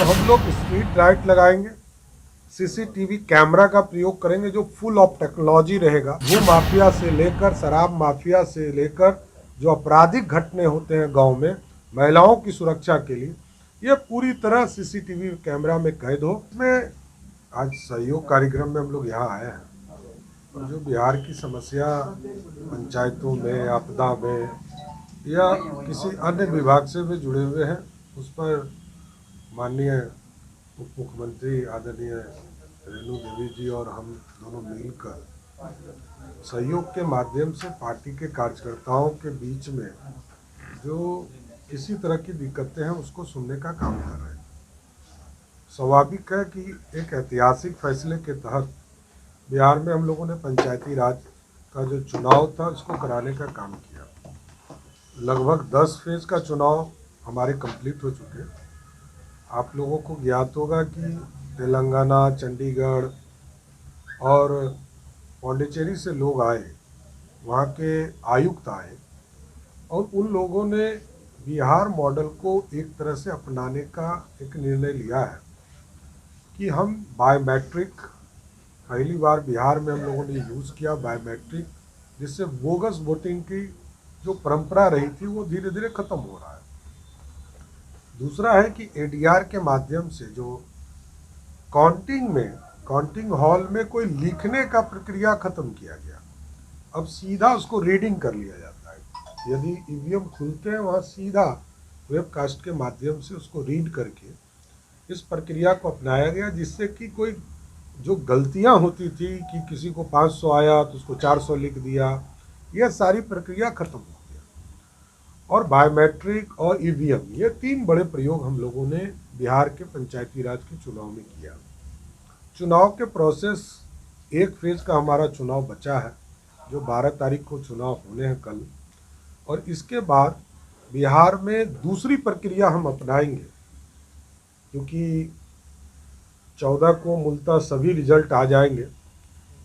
तो हम लोग स्ट्रीट लाइट लगाएंगे, सीसीटीवी कैमरा का प्रयोग करेंगे जो फुल ऑफ टेक्नोलॉजी रहेगा। भू माफिया से लेकर शराब माफिया से लेकर जो आपराधिक घटने होते हैं गांव में महिलाओं की सुरक्षा के लिए, ये पूरी तरह सीसीटीवी कैमरा में कैद हो। इसमें आज सहयोग कार्यक्रम में हम लोग यहाँ आए हैं और जो बिहार की समस्या पंचायतों में, आपदा में या किसी अन्य विभाग से भी जुड़े हुए हैं, उस पर माननीय उप मुख्यमंत्री आदरणीय रेणु देवी जी और हम दोनों मिलकर सहयोग के माध्यम से पार्टी के कार्यकर्ताओं के बीच में जो किसी तरह की दिक्कतें हैं उसको सुनने का काम कर रहे हैं। स्वाभाविक है कि एक ऐतिहासिक फैसले के तहत बिहार में हम लोगों ने पंचायती राज का जो चुनाव था उसको कराने का काम किया। लगभग 10 फेज का चुनाव हमारे कंप्लीट हो चुके हैं। आप लोगों को ज्ञात होगा कि तेलंगाना, चंडीगढ़ और पौंडीचेरी से लोग आए, वहाँ के आयुक्त आए और उन लोगों ने बिहार मॉडल को एक तरह से अपनाने का एक निर्णय लिया है कि हम बायोमेट्रिक, पहली बार बिहार में हम लोगों ने यूज़ किया बायोमेट्रिक, जिससे बोगस वोटिंग की जो परंपरा रही थी वो धीरे धीरे खत्म हो रहा है। दूसरा है कि एडीआर के माध्यम से जो काउंटिंग हॉल में कोई लिखने का प्रक्रिया खत्म किया गया, अब सीधा उसको रीडिंग कर लिया जाता है। यदि ईवीएम खुलते हैं वहाँ सीधा वेबकास्ट के माध्यम से उसको रीड करके इस प्रक्रिया को अपनाया गया, जिससे कि कोई जो गलतियाँ होती थी कि किसी को 500 आया तो उसको 400 लिख दिया, यह सारी प्रक्रिया खत्म हो गया। और बायोमेट्रिक और ईवीएम, ये 3 बड़े प्रयोग हम लोगों ने बिहार के पंचायती राज के चुनाव में किया। चुनाव के प्रोसेस, एक फेज का हमारा चुनाव बचा है जो 12 तारीख को चुनाव होने हैं कल, और इसके बाद बिहार में दूसरी प्रक्रिया हम अपनाएंगे, क्योंकि 14 को मूलतः सभी रिजल्ट आ जाएंगे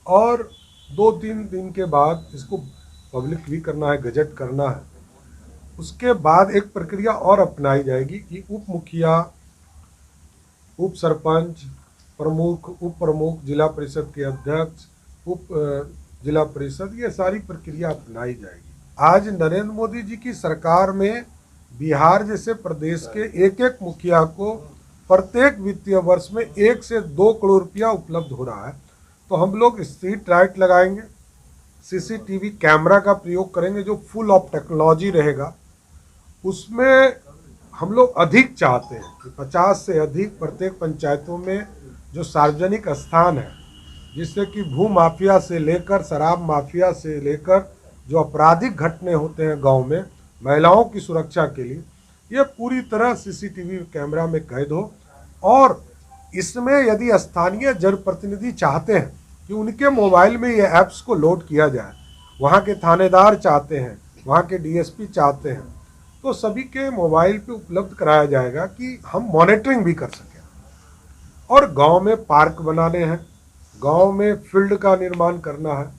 और 2-3 दिन के बाद इसको पब्लिक भी करना है, गजट करना है। उसके बाद एक प्रक्रिया और अपनाई जाएगी कि उप मुखिया, उप सरपंच, प्रमुख, उप प्रमुख, जिला परिषद के अध्यक्ष, उप जिला परिषद, ये सारी प्रक्रिया अपनाई जाएगी। आज नरेंद्र मोदी जी की सरकार में बिहार जैसे प्रदेश के एक एक मुखिया को प्रत्येक वित्तीय वर्ष में 1 से 2 करोड़ रुपया उपलब्ध हो रहा है। तो हम लोग स्ट्रीट लाइट लगाएंगे, सीसीटीवी कैमरा का प्रयोग करेंगे जो फुल ऑफ टेक्नोलॉजी रहेगा। उसमें हम लोग अधिक चाहते हैं कि 50 से अधिक प्रत्येक पंचायतों में जो सार्वजनिक स्थान है, जिससे कि भू माफिया से लेकर शराब माफिया से लेकर जो आपराधिक घटने होते हैं गांव में महिलाओं की सुरक्षा के लिए, ये पूरी तरह सीसीटीवी कैमरा में कैद हो। और इसमें यदि स्थानीय जनप्रतिनिधि चाहते हैं कि उनके मोबाइल में ये ऐप्स को लोड किया जाए, वहाँ के थानेदार चाहते हैं, वहाँ के डीएसपी चाहते हैं, तो सभी के मोबाइल पे उपलब्ध कराया जाएगा कि हम मॉनिटरिंग भी कर सकें। और गांव में पार्क बनाने हैं, गांव में फील्ड का निर्माण करना है।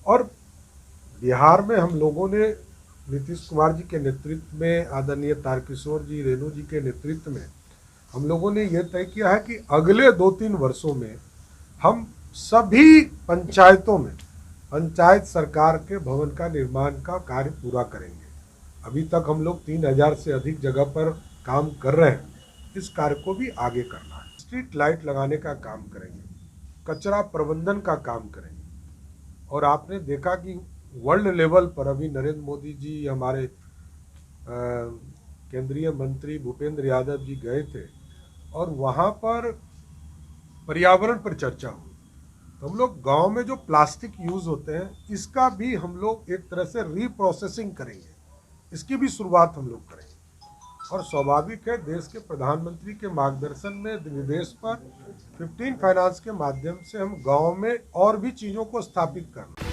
और बिहार में हम लोगों ने नीतीश कुमार जी के नेतृत्व में, आदरणीय तारकिशोर जी, रेणु जी के नेतृत्व में हम लोगों ने यह तय किया है कि अगले 2-3 वर्षों में हम सभी पंचायतों में पंचायत सरकार के भवन का निर्माण का कार्य पूरा करेंगे। अभी तक हम लोग 3000 से अधिक जगह पर काम कर रहे हैं, इस कार्य को भी आगे करना है। स्ट्रीट लाइट लगाने का काम करेंगे, कचरा प्रबंधन का काम करेंगे। और आपने देखा कि वर्ल्ड लेवल पर अभी नरेंद्र मोदी जी, हमारे केंद्रीय मंत्री भूपेंद्र यादव जी गए थे और वहाँ पर पर्यावरण पर चर्चा हुई। तो हम लोग गांव में जो प्लास्टिक यूज़ होते हैं, इसका भी हम लोग एक तरह से रीप्रोसेसिंग करेंगे, इसकी भी शुरुआत हम लोग करेंगे। और स्वाभाविक है, देश के प्रधानमंत्री के मार्गदर्शन में विदेश पर 15 फाइनेंस के माध्यम से हम गांव में और भी चीज़ों को स्थापित करना।